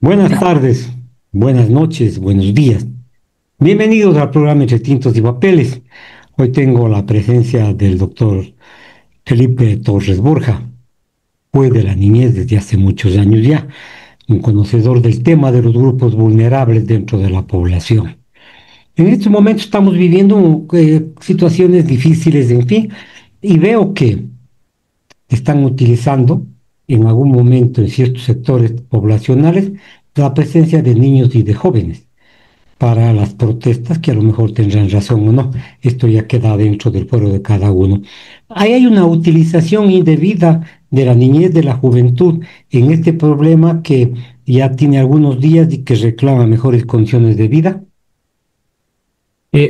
Buenas tardes, buenas noches, buenos días. Bienvenidos al programa Entre Tintos y Papeles. Hoy tengo la presencia del doctor Felipe Torres Borja. Fue de la niñez desde hace muchos años ya, un conocedor del tema de los grupos vulnerables dentro de la población. En estos momentos estamos viviendo situaciones difíciles, en fin, y veo que están utilizando en algún momento en ciertos sectores poblacionales la presencia de niños y de jóvenes para las protestas, que a lo mejor tendrán razón o no. Esto ya queda dentro del fuero de cada uno. Ahí hay una utilización indebida de la niñez, de la juventud, en este problema que ya tiene algunos días y que reclama mejores condiciones de vida.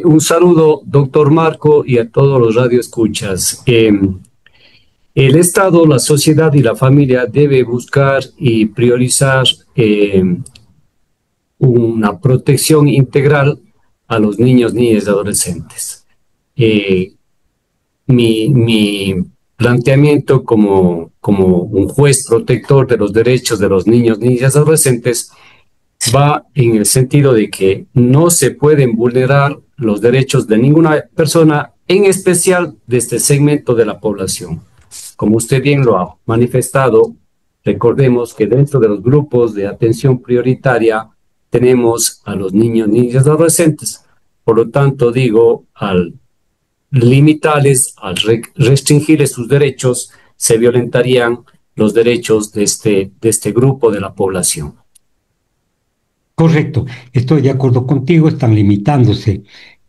Un saludo, doctor Marco, y a todos los radioescuchas. El Estado, la sociedad y la familia debe buscar y priorizar una protección integral a los niños, niñas y adolescentes. Eh, mi planteamiento como un juez protector de los derechos de los niños, niñas y adolescentes va en el sentido de que no se pueden vulnerar los derechos de ninguna persona, en especial de este segmento de la población. Como usted bien lo ha manifestado, recordemos que dentro de los grupos de atención prioritaria tenemos a los niños, niñas y adolescentes. Por lo tanto, digo, al limitarles, al restringirles sus derechos, se violentarían los derechos de este grupo de la población. Correcto, estoy de acuerdo contigo, están limitándose,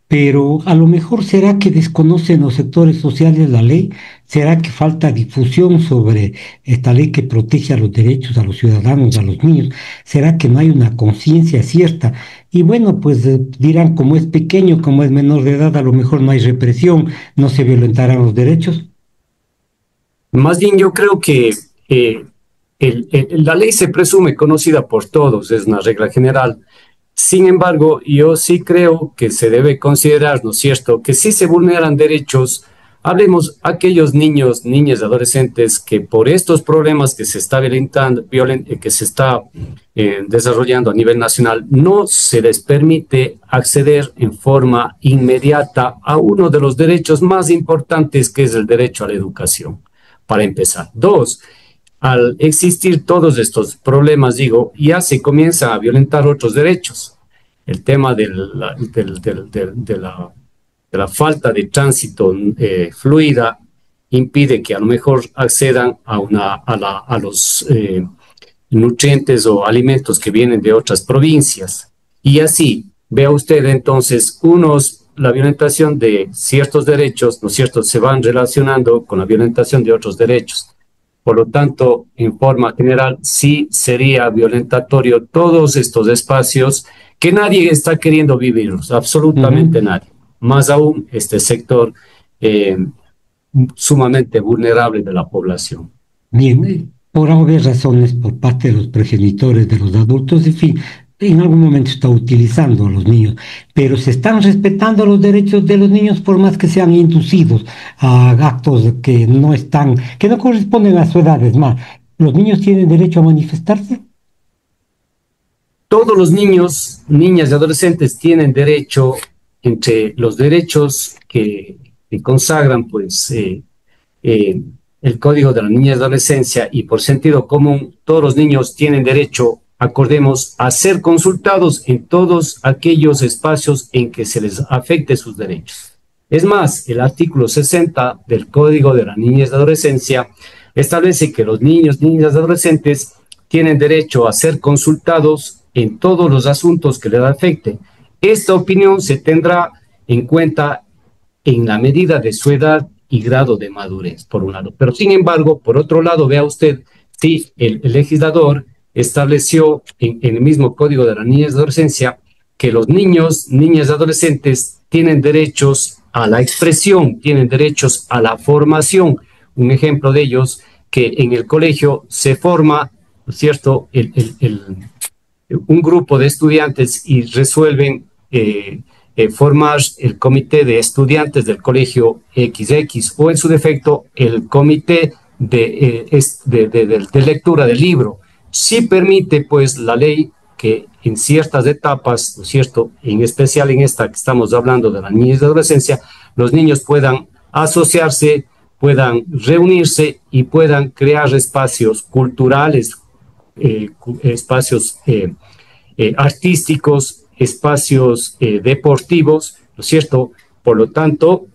pero a lo mejor será que desconocen los sectores sociales la ley, será que falta difusión sobre esta ley que protege a los derechos a los ciudadanos, a los niños, será que no hay una conciencia cierta. Y bueno, pues dirán, como es pequeño, como es menor de edad, a lo mejor no hay represión, no se violentarán los derechos. Más bien yo creo que la ley se presume conocida por todos, es una regla general. Sin embargo, yo sí creo que se debe considerar, ¿no es cierto?, que si se vulneran derechos, hablemos aquellos niños, niñas, adolescentes que por estos problemas que se está desarrollando a nivel nacional, no se les permite acceder en forma inmediata a uno de los derechos más importantes, que es el derecho a la educación, para empezar. Dos, al existir todos estos problemas, digo, ya se comienza a violentar otros derechos. El tema de la falta de tránsito fluida impide que a lo mejor accedan a los nutrientes o alimentos que vienen de otras provincias. Y así, vea usted entonces, la violentación de ciertos derechos, ¿no es cierto?, se van relacionando con la violentación de otros derechos. Por lo tanto, en forma general, sí sería violentatorio todos estos espacios que nadie está queriendo vivirlos, absolutamente nadie. Más aún este sector sumamente vulnerable de la población. Bien, por obvias razones, por parte de los progenitores, de los adultos, en fin, en algún momento está utilizando a los niños, pero se están respetando los derechos de los niños por más que sean inducidos a actos que no corresponden a su edad. Es más, los niños tienen derecho a manifestarse. Todos los niños, niñas y adolescentes tienen derecho, entre los derechos que consagran, pues, el Código de la Niñez y Adolescencia, y por sentido común, todos los niños tienen derecho, acordemos, a ser consultados en todos aquellos espacios en que se les afecte sus derechos. Es más, el artículo 60 del Código de la Niñez y Adolescencia establece que los niños, niñas y adolescentes tienen derecho a ser consultados en todos los asuntos que les afecten. Esta opinión se tendrá en cuenta en la medida de su edad y grado de madurez, por un lado. Pero, sin embargo, por otro lado, vea usted, sí, el legislador estableció en el mismo Código de la Niñez y Adolescencia que los niños, niñas y adolescentes tienen derechos a la expresión, tienen derechos a la formación. Un ejemplo de ellos, que en el colegio se forma, ¿no es cierto?, un grupo de estudiantes y resuelven formar el comité de estudiantes del colegio XX, o en su defecto el comité de lectura del libro. sí permite pues la ley que en ciertas etapas, ¿no es cierto?, en especial en esta que estamos hablando de la niñez y adolescencia, los niños puedan asociarse, puedan reunirse y puedan crear espacios culturales, espacios artísticos, espacios deportivos, ¿no es cierto? Por lo tanto,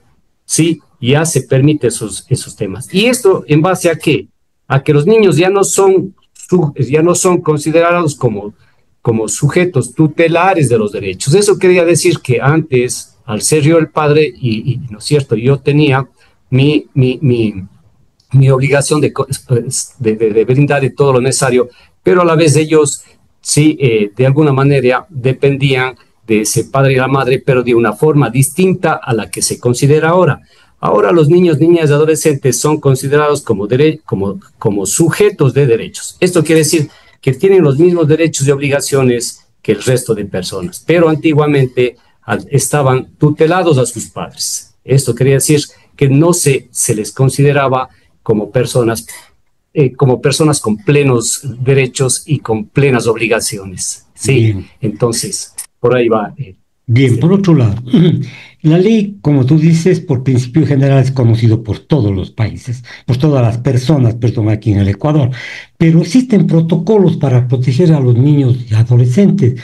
sí, ya se permite esos temas. ¿Y esto en base a qué? A que los niños ya no son considerados como sujetos tutelares de los derechos. Eso quería decir que antes, al ser yo el padre, ¿no es cierto?, yo tenía mi obligación de brindar todo lo necesario, pero a la vez ellos sí, de alguna manera dependían de ese padre y la madre, pero de una forma distinta a la que se considera ahora. Ahora los niños, niñas y adolescentes son considerados como sujetos de derechos. Esto quiere decir que tienen los mismos derechos y obligaciones que el resto de personas, pero antiguamente estaban tutelados a sus padres. Esto quería decir que no se les consideraba como personas con plenos derechos y con plenas obligaciones. Sí, Bien. entonces, por ahí va. Bien, por otro lado, la ley, como tú dices, por principio general es conocido por todos los países, por todas las personas, perdón, aquí en el Ecuador, pero existen protocolos para proteger a los niños y adolescentes.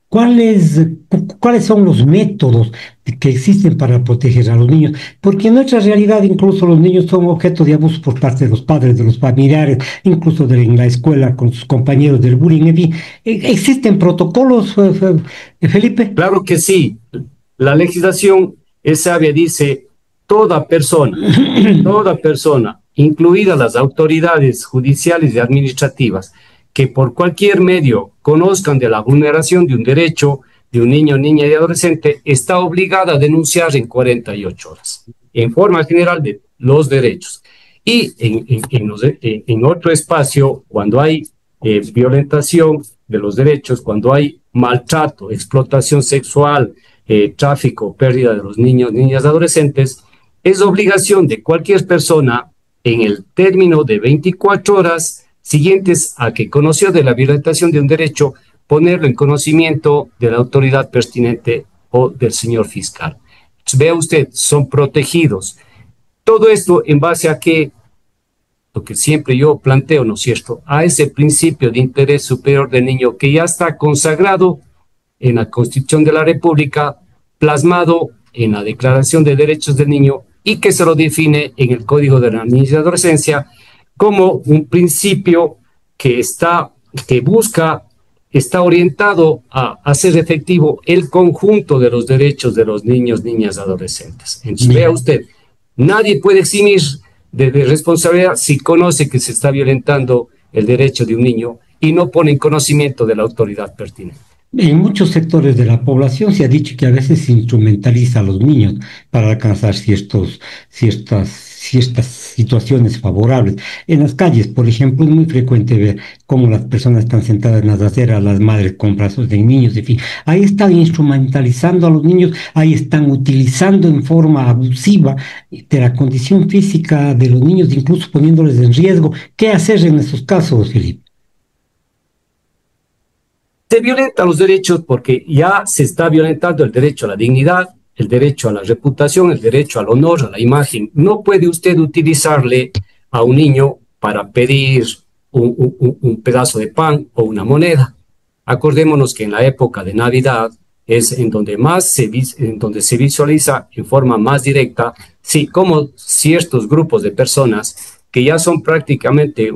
¿Cuáles son los métodos que existen para proteger a los niños? Porque en nuestra realidad incluso los niños son objeto de abuso por parte de los padres, de los familiares, incluso en la escuela con sus compañeros del bullying, en fin. ¿Existen protocolos, Felipe? Claro que sí. La legislación es sabia, dice, toda persona, incluidas las autoridades judiciales y administrativas, que por cualquier medio conozcan de la vulneración de un derecho de un niño, niña y adolescente, está obligada a denunciar en 48 horas, en forma general de los derechos. Y en otro espacio, cuando hay violentación de los derechos, cuando hay maltrato, explotación sexual, tráfico, pérdida de los niños, niñas, adolescentes, es obligación de cualquier persona en el término de 24 horas siguientes a que conoció de la violentación de un derecho, ponerlo en conocimiento de la autoridad pertinente o del señor fiscal. Entonces, vea usted, son protegidos. Todo esto en base a que, lo que siempre yo planteo, ¿no es cierto?, a ese principio de interés superior del niño que ya está consagrado en la Constitución de la República, plasmado en la Declaración de Derechos del Niño y que se lo define en el Código de la Niñez y Adolescencia como un principio que está orientado a hacer efectivo el conjunto de los derechos de los niños, niñas, adolescentes. Entonces, vea usted, nadie puede eximir de responsabilidad si conoce que se está violentando el derecho de un niño y no pone en conocimiento de la autoridad pertinente. En muchos sectores de la población se ha dicho que a veces se instrumentaliza a los niños para alcanzar ciertas situaciones favorables. En las calles, por ejemplo, es muy frecuente ver cómo las personas están sentadas en las aceras, las madres con brazos de niños, en fin. Ahí están instrumentalizando a los niños, ahí están utilizando en forma abusiva de la condición física de los niños, incluso poniéndoles en riesgo. ¿Qué hacer en esos casos, Felipe? Se violentan los derechos porque ya se está violentando el derecho a la dignidad, el derecho a la reputación, el derecho al honor, a la imagen. No puede usted utilizarle a un niño para pedir un pedazo de pan o una moneda. Acordémonos que en la época de Navidad es en donde se visualiza en forma más directa, sí, cómo ciertos grupos de personas que ya son prácticamente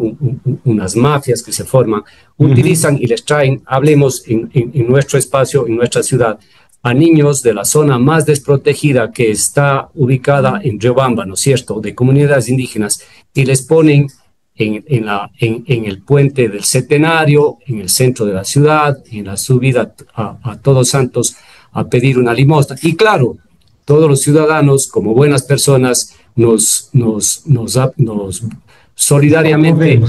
unas mafias que se forman, utilizan y les traen, hablemos en nuestro espacio, en nuestra ciudad, a niños de la zona más desprotegida que está ubicada en Riobamba, ¿no es cierto?, de comunidades indígenas, y les ponen en el puente del Centenario, en el centro de la ciudad, en la subida a Todos Santos, a pedir una limosna. Y claro, todos los ciudadanos, como buenas personas, nos solidariamente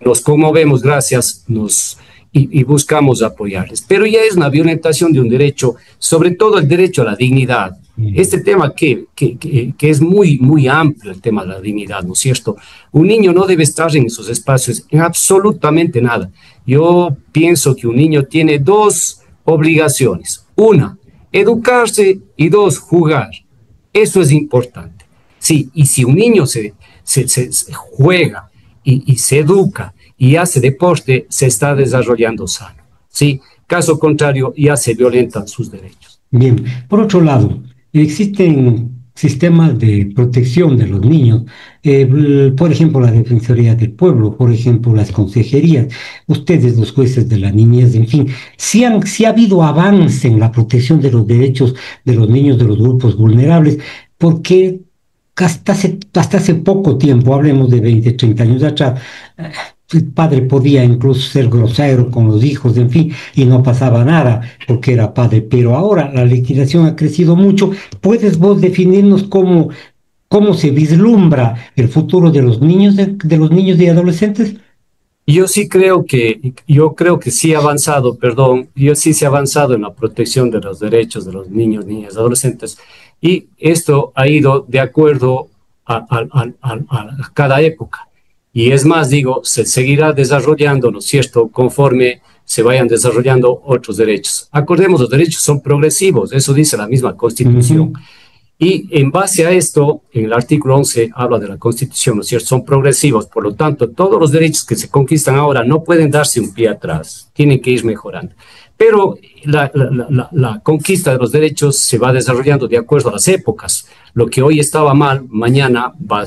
nos conmovemos, gracias, y buscamos apoyarles. Pero ya es una violentación de un derecho, sobre todo el derecho a la dignidad, Este tema que es muy, muy amplio, el tema de la dignidad, ¿no es cierto? Un niño no debe estar en esos espacios en absolutamente nada. Yo pienso que un niño tiene dos obligaciones. Una, educarse y dos, jugar. Eso es importante. Sí, y si un niño se juega y se educa y hace deporte, se está desarrollando sano. Sí, caso contrario, ya se violentan sus derechos. Bien, por otro lado, existen sistemas de protección de los niños, por ejemplo, la Defensoría del Pueblo, por ejemplo, las consejerías, ustedes, los jueces de la niñez, en fin, si ha habido avance en la protección de los derechos de los niños de los grupos vulnerables, porque hasta hace poco tiempo, hablemos de 20, 30 años atrás, el padre podía incluso ser grosero con los hijos, en fin, y no pasaba nada porque era padre. Pero ahora la legislación ha crecido mucho. ¿Puedes vos definirnos cómo se vislumbra el futuro de los niños, de los niños y adolescentes? Yo creo que sí ha avanzado, perdón, yo sí se ha avanzado en la protección de los derechos de los niños, niñas, adolescentes, y esto ha ido de acuerdo a cada época. Y es más, digo, se seguirá desarrollando, ¿no es cierto?, conforme se vayan desarrollando otros derechos. Acordemos, los derechos son progresivos, eso dice la misma Constitución. Ujú. Y en base a esto, en el artículo 11 habla de la Constitución, ¿no es cierto? Son progresivos, por lo tanto, todos los derechos que se conquistan ahora no pueden darse un pie atrás, tienen que ir mejorando. Pero la conquista de los derechos se va desarrollando de acuerdo a las épocas. Lo que hoy estaba mal, mañana va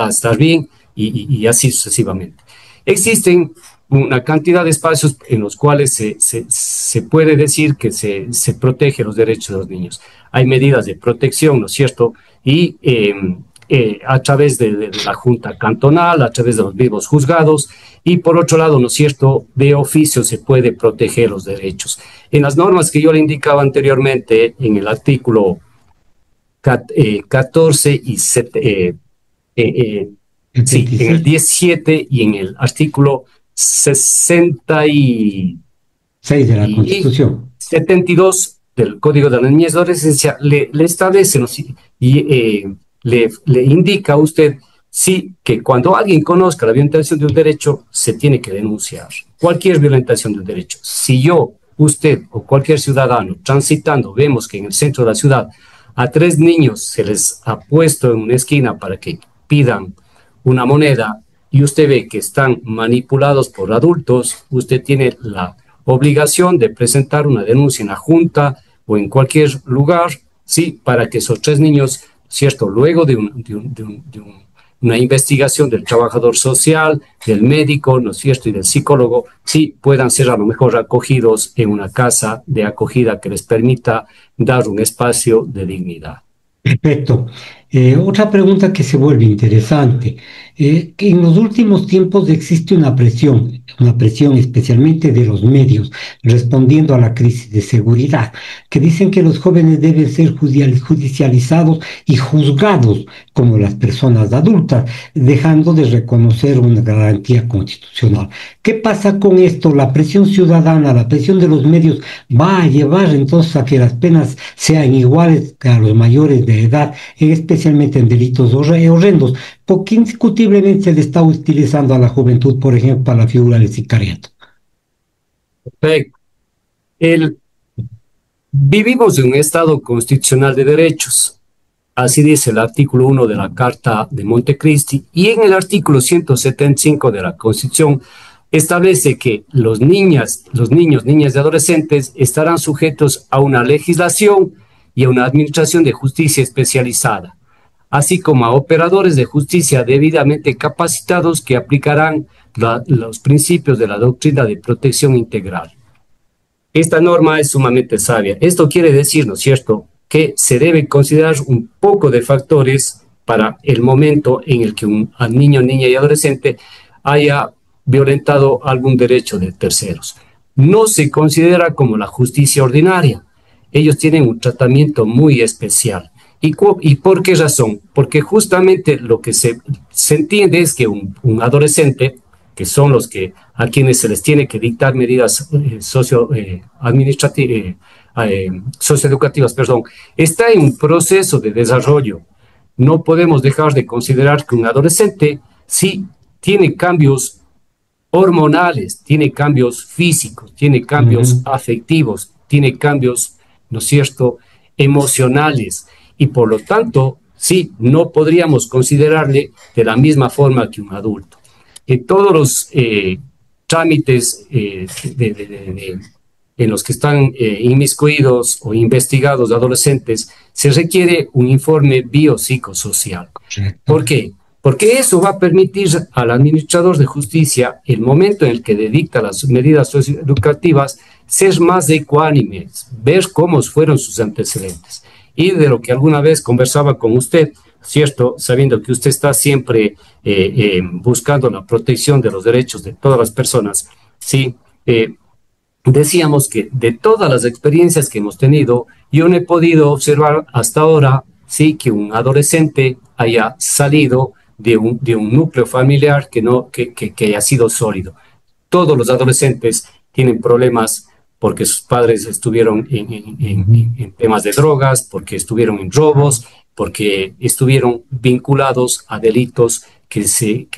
a estar bien y así sucesivamente. Existen una cantidad de espacios en los cuales se puede decir que se protege los derechos de los niños. Hay medidas de protección, ¿no es cierto? Y a través de la Junta Cantonal, a través de los mismos juzgados, y por otro lado, ¿no es cierto?, de oficio se puede proteger los derechos. En las normas que yo le indicaba anteriormente, en el artículo 14 y El sí, en el 26, 17 y en el artículo 60 6 de la y Constitución. 72 del Código de la Niñez y Adolescencia le establece, ¿no? Le indica a usted sí que cuando alguien conozca la violentación de un derecho, se tiene que denunciar. Cualquier violentación de un derecho. Si yo, usted o cualquier ciudadano transitando vemos que en el centro de la ciudad a 3 niños se les ha puesto en una esquina para que pidan una moneda y usted ve que están manipulados por adultos, usted tiene la obligación de presentar una denuncia en la Junta o en cualquier lugar, sí, para que esos 3 niños, cierto, luego de una investigación del trabajador social, del médico, ¿no es cierto?, y del psicólogo, sí puedan ser a lo mejor acogidos en una casa de acogida que les permita dar un espacio de dignidad. Perfecto. Otra pregunta que se vuelve interesante, que en los últimos tiempos existe una presión especialmente de los medios, respondiendo a la crisis de seguridad, que dicen que los jóvenes deben ser judicializados y juzgados como las personas adultas, dejando de reconocer una garantía constitucional. ¿Qué pasa con esto? La presión ciudadana, la presión de los medios va a llevar entonces a que las penas sean iguales que a los mayores de edad, especialmente en delitos horrendos, porque indiscutiblemente se le está utilizando a la juventud, por ejemplo, para la figura del sicariato. Perfecto. Vivimos en un Estado constitucional de derechos. Así dice el artículo 1 de la Carta de Montecristi, y en el artículo 175 de la Constitución establece que los niños, niñas y adolescentes estarán sujetos a una legislación y a una administración de justicia especializada, así como a operadores de justicia debidamente capacitados que aplicarán los principios de la doctrina de protección integral. Esta norma es sumamente sabia. Esto quiere decir, ¿no es cierto?, que se debe considerar un poco de factores para el momento en el que un niño, niña y adolescente haya violentado algún derecho de terceros. No se considera como la justicia ordinaria. Ellos tienen un tratamiento muy especial. ¿Y por qué razón? Porque justamente lo que se entiende es que un adolescente, que son los a quienes se les tiene que dictar medidas socioeducativas, perdón, está en un proceso de desarrollo. No podemos dejar de considerar que un adolescente sí tiene cambios hormonales, tiene cambios físicos, tiene cambios afectivos, tiene cambios, ¿no es cierto?, emocionales. Y por lo tanto, sí, no podríamos considerarle de la misma forma que un adulto. En todos los trámites en los que están inmiscuidos o investigados adolescentes, se requiere un informe biopsicosocial. ¿Por qué? Porque eso va a permitir al administrador de justicia, el momento en el que dicta las medidas socioeducativas, ser más ecuánime, ver cómo fueron sus antecedentes. Y de lo que alguna vez conversaba con usted, ¿cierto? Sabiendo que usted está siempre buscando la protección de los derechos de todas las personas, ¿sí? Decíamos que de todas las experiencias que hemos tenido, yo no he podido observar hasta ahora, sí, que un adolescente haya salido de un núcleo familiar que haya sido sólido. Todos los adolescentes tienen problemas porque sus padres estuvieron en temas de drogas, porque estuvieron en robos, porque estuvieron vinculados a delitos que se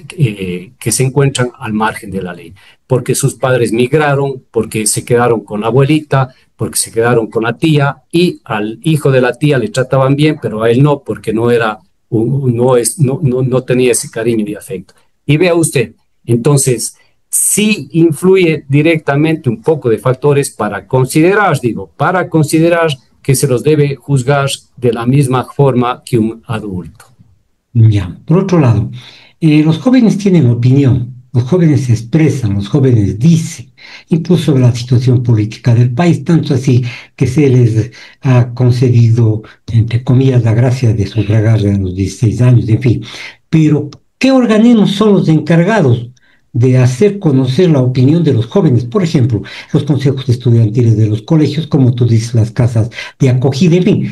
encuentran al margen de la ley, porque sus padres migraron, porque se quedaron con la abuelita, porque se quedaron con la tía, y al hijo de la tía le trataban bien, pero a él no, porque no tenía ese cariño y afecto. Y vea usted, entonces, sí influye directamente un poco de factores para considerar que se los debe juzgar de la misma forma que un adulto. Ya, por otro lado, los jóvenes tienen opinión, los jóvenes se expresan, los jóvenes dicen, incluso sobre la situación política del país, tanto así que se les ha concedido, entre comillas, la gracia de sufragar a los 16 años, en fin. Pero, ¿qué organismos son los encargados de hacer conocer la opinión de los jóvenes? Por ejemplo, los consejos estudiantiles de los colegios, como tú dices, las casas de acogida, en fin.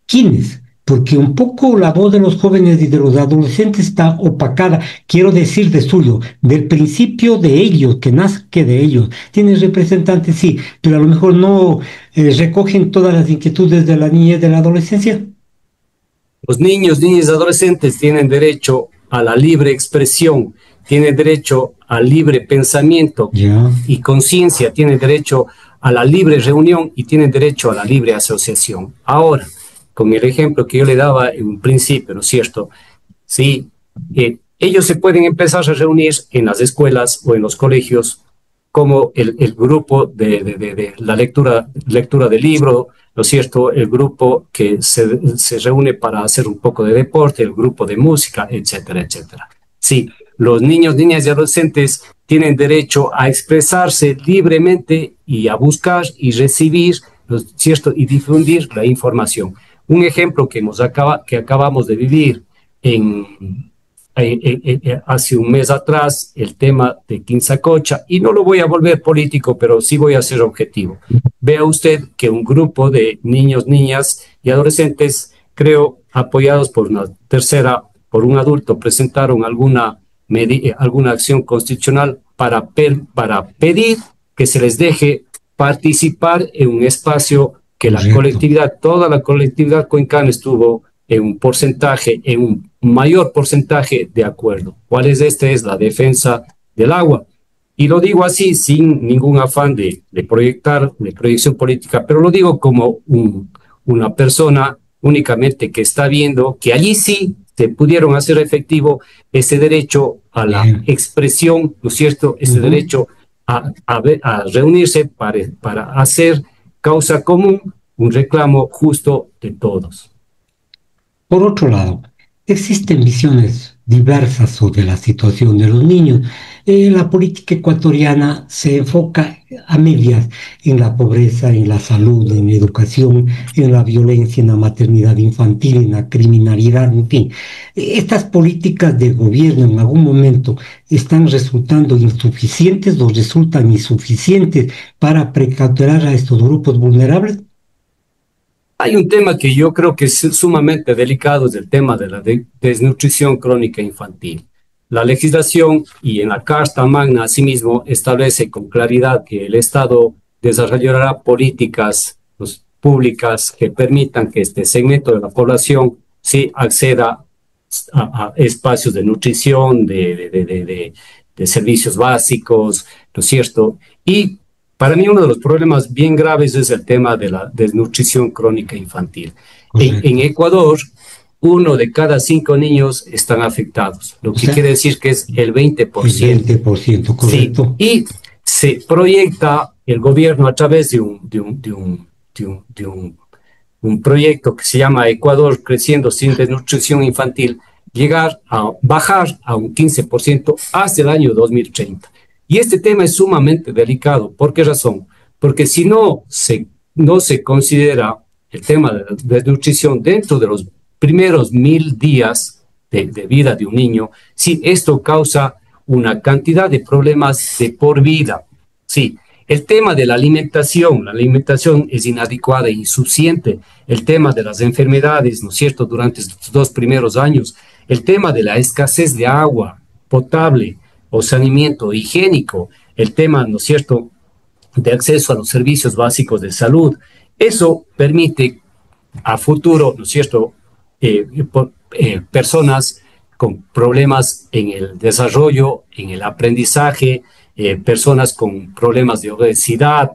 ¿Quiénes? Porque un poco la voz de los jóvenes y de los adolescentes está opacada, quiero decir de suyo, del principio de ellos, que nazca de ellos. Tienen representantes, sí, pero a lo mejor no recogen todas las inquietudes de la niñez y de la adolescencia. Los niños, niñas y adolescentes tienen derecho a la libre expresión, tienen derecho al libre pensamiento y conciencia, tienen derecho a la libre reunión y tienen derecho a la libre asociación. Ahora, con el ejemplo que yo le daba en un principio, ¿no es cierto? Sí, ellos se pueden empezar a reunir en las escuelas o en los colegios como el grupo de la lectura del libro, ¿no es cierto? El grupo que se reúne para hacer un poco de deporte, el grupo de música, etcétera, etcétera. Sí, los niños, niñas y adolescentes tienen derecho a expresarse libremente y a buscar y recibir, ¿no es cierto? Y difundir la información. Un ejemplo que acabamos de vivir hace un mes atrás, el tema de Quinzacocha, y no lo voy a volver político, pero sí voy a ser objetivo. Vea usted que un grupo de niños, niñas y adolescentes, creo, apoyados por un adulto, presentaron alguna acción constitucional para pedir que se les deje participar en un espacio que la colectividad, toda la colectividad cuencana estuvo en un mayor porcentaje de acuerdo. ¿Cuál es este? Es la defensa del agua. Y lo digo así, sin ningún afán de proyección política, pero lo digo como una persona únicamente que está viendo que allí sí se pudieron hacer efectivo ese derecho a la expresión, ¿no es cierto? Ese derecho a reunirse para hacer causa común, un reclamo justo de todos. Por otro lado, existen visiones diversas sobre la situación de los niños. La política ecuatoriana se enfoca a medias en la pobreza, en la salud, en la educación, en la violencia, en la maternidad infantil, en la criminalidad, en fin. Estas políticas del gobierno en algún momento están resultando insuficientes o resultan insuficientes para precautelar a estos grupos vulnerables. Hay un tema que yo creo que es sumamente delicado, es el tema de la desnutrición crónica infantil. La legislación y en la Carta Magna asimismo establece con claridad que el Estado desarrollará políticas pues, públicas que permitan que este segmento de la población sí acceda a espacios de nutrición, de servicios básicos, ¿no es cierto? Y para mí uno de los problemas bien graves es el tema de la desnutrición crónica infantil. En Correcto. Ecuador, 1 de cada 5 niños están afectados, lo O que sea, quiere decir que es el el 20%. 20%, Sí, correcto. y se proyecta el gobierno a través de un proyecto que se llama Ecuador Creciendo sin Desnutrición Infantil, llegar a bajar a un 15% hasta el año 2030. Y este tema es sumamente delicado. ¿Por qué razón? Porque si no se considera el tema de la desnutrición dentro de los primeros 1000 días de vida de un niño, sí, esto causa una cantidad de problemas de por vida. Sí, el tema de la alimentación es inadecuada e insuficiente. El tema de las enfermedades, ¿no es cierto?, durante estos 2 primeros años. El tema de la escasez de agua potable o saneamiento higiénico. El tema, ¿no es cierto?, de acceso a los servicios básicos de salud. Eso permite a futuro, ¿no es cierto?, personas con problemas en el desarrollo, en el aprendizaje, personas con problemas de obesidad,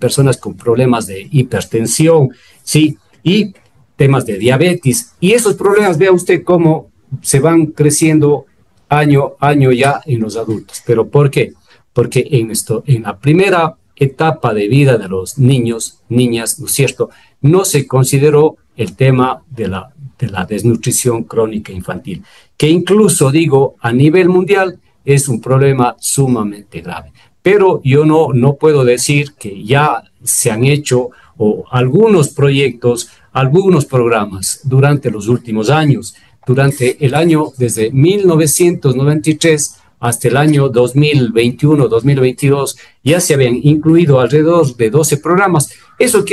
personas con problemas de hipertensión, ¿sí? Y temas de diabetes. Y esos problemas, vea usted cómo se van creciendo año a año ya en los adultos. ¿Pero por qué? Porque en la primera etapa de vida de los niños, niñas, ¿no es cierto?, no se consideró el tema de la desnutrición crónica infantil, que incluso, digo, a nivel mundial es un problema sumamente grave. Pero yo no puedo decir que ya se han hecho algunos proyectos, algunos programas durante los últimos años. Durante el año, desde 1993 hasta el año 2021-2022, ya se habían incluido alrededor de 12 programas. Eso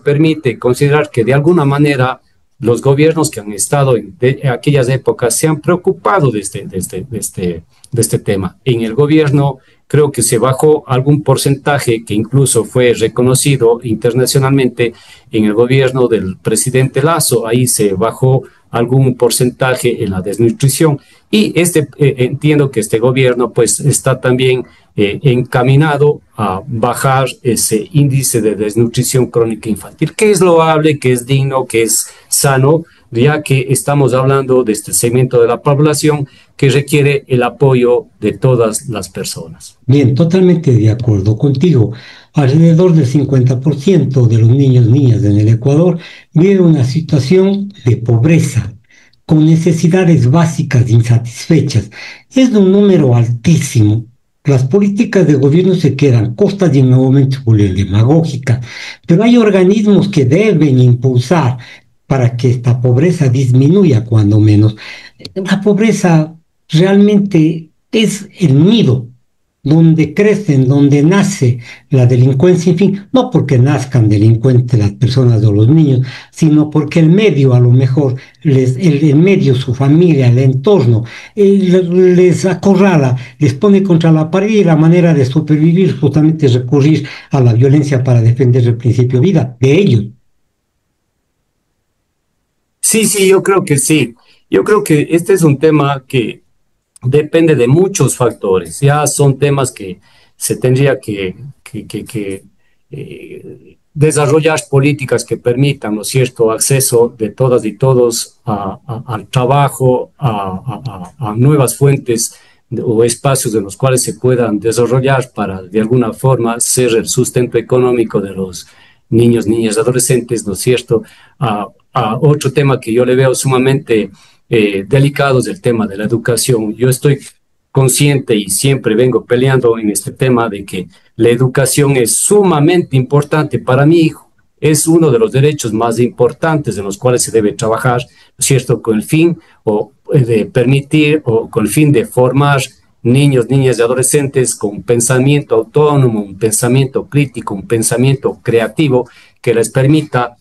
permite considerar que de alguna manera los gobiernos que han estado en aquellas épocas se han preocupado de este tema. En el gobierno creo que se bajó algún porcentaje que incluso fue reconocido internacionalmente en el gobierno del presidente Lasso. Ahí se bajó algún porcentaje en la desnutrición y entiendo que este gobierno pues está también encaminado a bajar ese índice de desnutrición crónica infantil, que es loable, que es digno, que es sano, ya que estamos hablando de este segmento de la población que requiere el apoyo de todas las personas. Bien, totalmente de acuerdo contigo. Alrededor del 50% de los niños y niñas en el Ecuador vive una situación de pobreza, con necesidades básicas insatisfechas. Es un número altísimo. Las políticas de gobierno se quedan cortas y nuevamente vuelven demagógicas, pero hay organismos que deben impulsar para que esta pobreza disminuya cuando menos. La pobreza realmente es el nido donde crecen, donde nace la delincuencia, en fin, no porque nazcan delincuentes las personas o los niños, sino porque el medio a lo mejor, el medio, su familia, el entorno, les acorrala, les pone contra la pared y la manera de sobrevivir justamente es recurrir a la violencia para defender el principio de vida de ellos. Sí, sí, yo creo que sí. Yo creo que este es un tema que depende de muchos factores. Ya son temas que se tendría que desarrollar políticas que permitan, ¿no es cierto?, acceso de todas y todos al trabajo, a nuevas fuentes o espacios en los cuales se puedan desarrollar para, de alguna forma, ser el sustento económico de los niños, niñas, adolescentes, ¿no es cierto? A otro tema que yo le veo sumamente delicado es el tema de la educación. Yo estoy consciente y siempre vengo peleando en este tema de que la educación es sumamente importante para mi hijo. Es uno de los derechos más importantes en los cuales se debe trabajar, ¿no es cierto?, con el fin de permitir o con el fin de formar niños, niñas y adolescentes con un pensamiento autónomo, un pensamiento crítico, un pensamiento creativo que les permita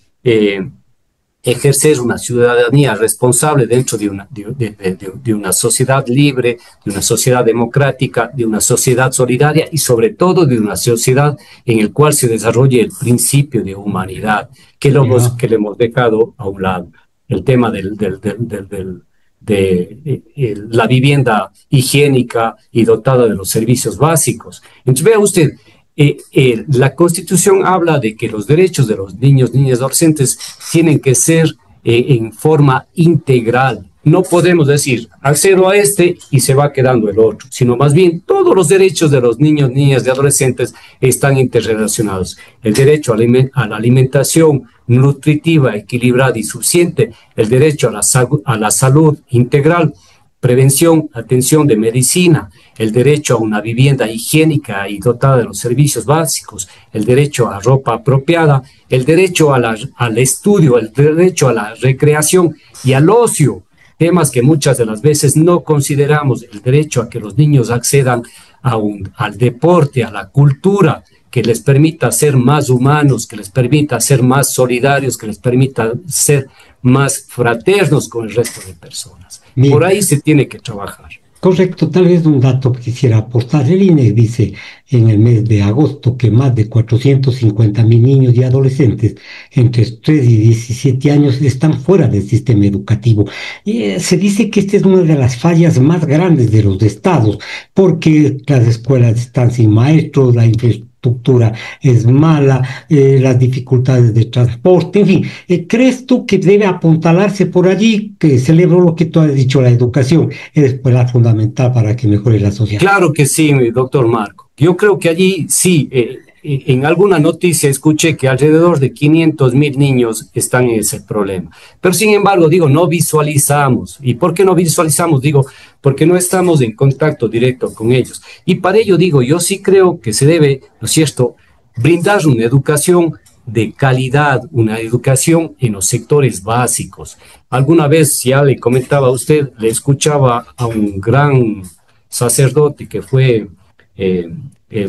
ejercer una ciudadanía responsable dentro de una sociedad libre, de una sociedad democrática, de una sociedad solidaria y sobre todo de una sociedad en la cual se desarrolle el principio de humanidad, que le hemos dejado a un lado. El tema de la vivienda higiénica y dotada de los servicios básicos. Entonces, vea usted, la Constitución habla de que los derechos de los niños, niñas, adolescentes tienen que ser en forma integral. No podemos decir, accedo a este y se va quedando el otro, sino más bien todos los derechos de los niños, niñas y adolescentes están interrelacionados. El derecho a la alimentación nutritiva, equilibrada y suficiente, el derecho a la salud integral, prevención, atención de medicina, el derecho a una vivienda higiénica y dotada de los servicios básicos, el derecho a ropa apropiada, el derecho al estudio, el derecho a la recreación y al ocio, temas que muchas de las veces no consideramos, el derecho a que los niños accedan al deporte, a la cultura, que les permita ser más humanos, que les permita ser más solidarios, que les permita ser más fraternos con el resto de personas. Bien. Por ahí se tiene que trabajar. Correcto, tal vez un dato que quisiera aportar. El INE dice en el mes de agosto que más de 450,000 niños y adolescentes entre 3 y 17 años están fuera del sistema educativo. Se dice que esta es una de las fallas más grandes de los estados, porque las escuelas están sin maestros, la infraestructura es mala, las dificultades de transporte, en fin. ¿Crees tú que debe apuntalarse por allí? Que celebro lo que tú has dicho, la educación es la fundamental para que mejore la sociedad. Claro que sí, doctor Marco. Yo creo que allí sí, en alguna noticia escuché que alrededor de 500,000 niños están en ese problema. Pero sin embargo, digo, no visualizamos. ¿Y por qué no visualizamos? Digo, porque no estamos en contacto directo con ellos. Y para ello digo, yo sí creo que se debe, ¿no es cierto?, brindar una educación de calidad, una educación en los sectores básicos. Alguna vez ya le comentaba a usted, le escuchaba a un gran sacerdote que fue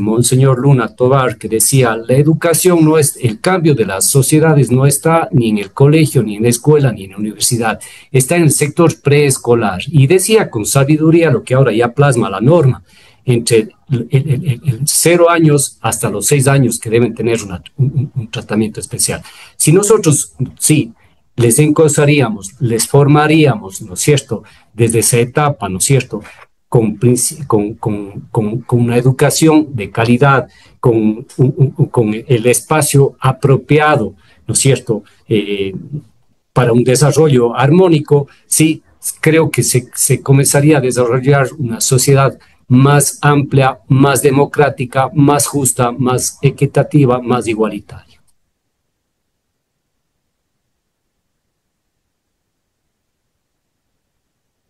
Monseñor Luna Tovar, que decía, la educación no es, el cambio de las sociedades no está ni en el colegio, ni en la escuela, ni en la universidad, está en el sector preescolar. Y decía con sabiduría lo que ahora ya plasma la norma, entre el 0 años hasta los 6 años que deben tener un tratamiento especial. Si nosotros, sí, les encaussaríamos, les formaríamos, ¿no es cierto?, desde esa etapa, ¿no es cierto?, con una educación de calidad, con el espacio apropiado, ¿no es cierto?, para un desarrollo armónico, sí, creo que se comenzaría a desarrollar una sociedad más amplia, más democrática, más justa, más equitativa, más igualitaria.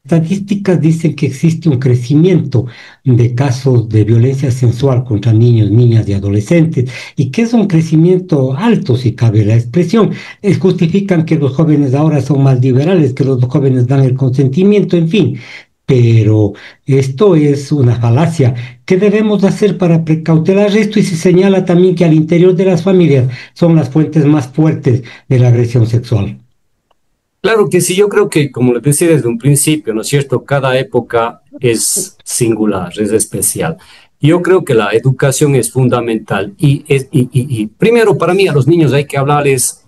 Estadísticas dicen que existe un crecimiento de casos de violencia sexual contra niños, niñas y adolescentes, y que es un crecimiento alto, si cabe la expresión. Justifican que los jóvenes ahora son más liberales, que los jóvenes dan el consentimiento, en fin. Pero esto es una falacia. ¿Qué debemos hacer para precautelar esto? Y se señala también que al interior de las familias son las fuentes más fuertes de la agresión sexual. Claro que sí, yo creo que, como les decía desde un principio, ¿no es cierto?, cada época es singular, es especial. Yo creo que la educación es fundamental y primero, para mí, a los niños hay que hablarles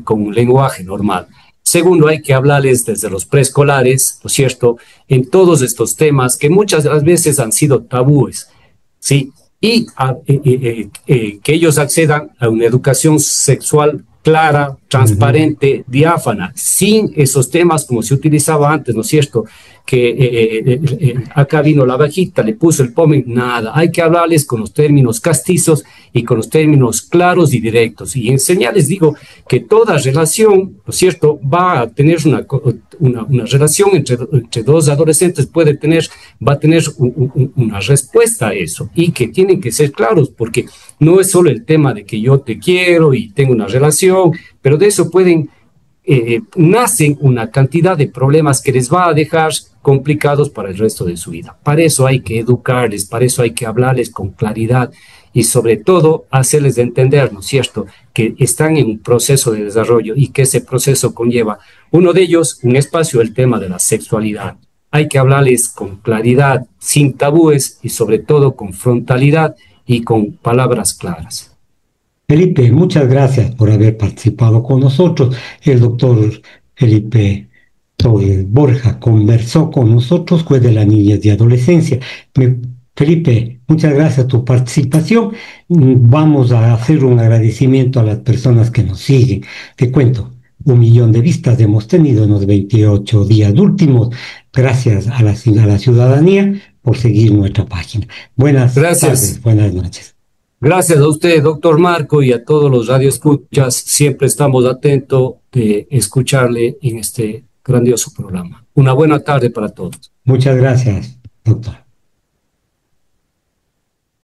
con un lenguaje normal. Segundo, hay que hablarles desde los preescolares, ¿no es cierto?, en todos estos temas que muchas de las veces han sido tabúes, ¿sí? Y que ellos accedan a una educación sexual clara, transparente, diáfana, sin esos temas como se utilizaba antes, ¿no es cierto?, que acá vino la vaquita, le puso el pomen, nada. Hay que hablarles con los términos castizos y con los términos claros y directos. Y enseñarles, digo, que toda relación, ¿no es cierto?, va a tener una relación entre dos adolescentes, va a tener una respuesta a eso, y que tienen que ser claros, porque no es solo el tema de que yo te quiero y tengo una relación, pero de eso nacen una cantidad de problemas que les va a dejar complicados para el resto de su vida. Para eso hay que educarles, para eso hay que hablarles con claridad y sobre todo hacerles entender, ¿no es cierto?, que están en un proceso de desarrollo y que ese proceso conlleva, uno de ellos, un espacio, el tema de la sexualidad. Hay que hablarles con claridad, sin tabúes y sobre todo con frontalidad y con palabras claras. Felipe, muchas gracias por haber participado con nosotros. El doctor Felipe Torres Borja conversó con nosotros, juez de la niñez y adolescencia. Felipe, muchas gracias por tu participación. Vamos a hacer un agradecimiento a las personas que nos siguen. Te cuento, 1 millón de vistas hemos tenido en los 28 días últimos, gracias a la ciudadanía por seguir nuestra página. Buenas tardes, Gracias. buenas noches. Gracias a usted, doctor Marco, y a todos los radioescuchas. Siempre estamos atentos de escucharle en este grandioso programa. Una buena tarde para todos. Muchas gracias, doctor.